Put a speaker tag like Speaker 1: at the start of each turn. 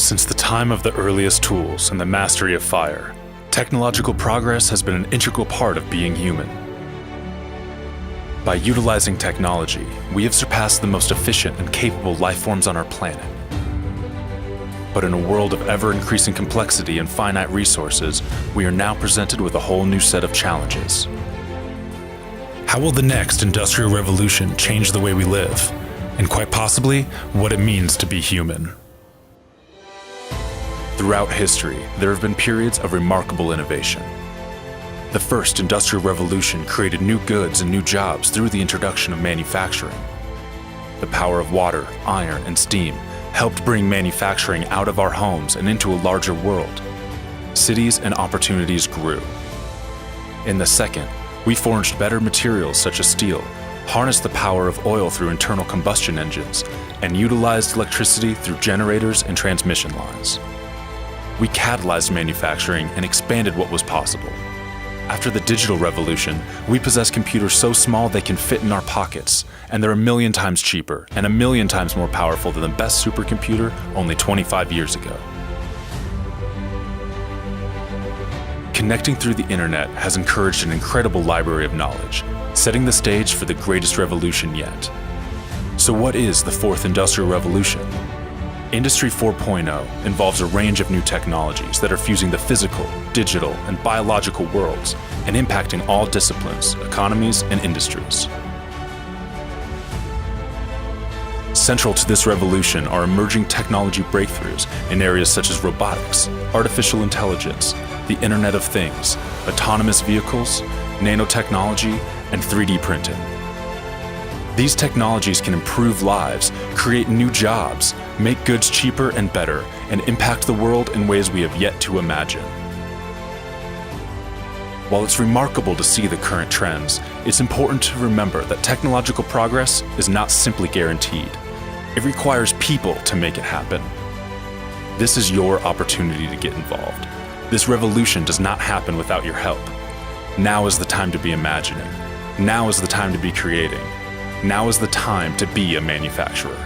Speaker 1: Since the time of the earliest tools and the mastery of fire, technological progress has been an integral part of being human. By utilizing technology, we have surpassed the most efficient and capable life forms on our planet. But in a world of ever-increasing complexity and finite resources, we are now presented with a whole new set of challenges. How will the next industrial revolution change the way we live, and quite possibly, what it means to be human? Throughout history, there have been periods of remarkable innovation. The first industrial revolution created new goods and new jobs through the introduction of manufacturing. The power of water, iron, and steam helped bring manufacturing out of our homes and into a larger world. Cities and opportunities grew. In the second, we forged better materials such as steel, harnessed the power of oil through internal combustion engines, and utilized electricity through generators and transmission lines. We catalyzed manufacturing and expanded what was possible. After the digital revolution, we possess computers so small they can fit in our pockets, and they're 1,000,000 times cheaper and 1,000,000 times more powerful than the best supercomputer only 25 years ago. Connecting through the internet has encouraged an incredible library of knowledge, setting the stage for the greatest revolution yet. So what is the fourth industrial revolution? Industry 4.0 involves a range of new technologies that are fusing the physical, digital, and biological worlds and impacting all disciplines, economies, and industries. Central to this revolution are emerging technology breakthroughs in areas such as robotics, artificial intelligence, the Internet of Things, autonomous vehicles, nanotechnology, and 3D printing. These technologies can improve lives, create new jobs, make goods cheaper and better, and impact the world in ways we have yet to imagine. While it's remarkable to see the current trends, it's important to remember that technological progress is not simply guaranteed. It requires people to make it happen. This is your opportunity to get involved. This revolution does not happen without your help. Now is the time to be imagining. Now is the time to be creating. Now is the time to be a manufacturer.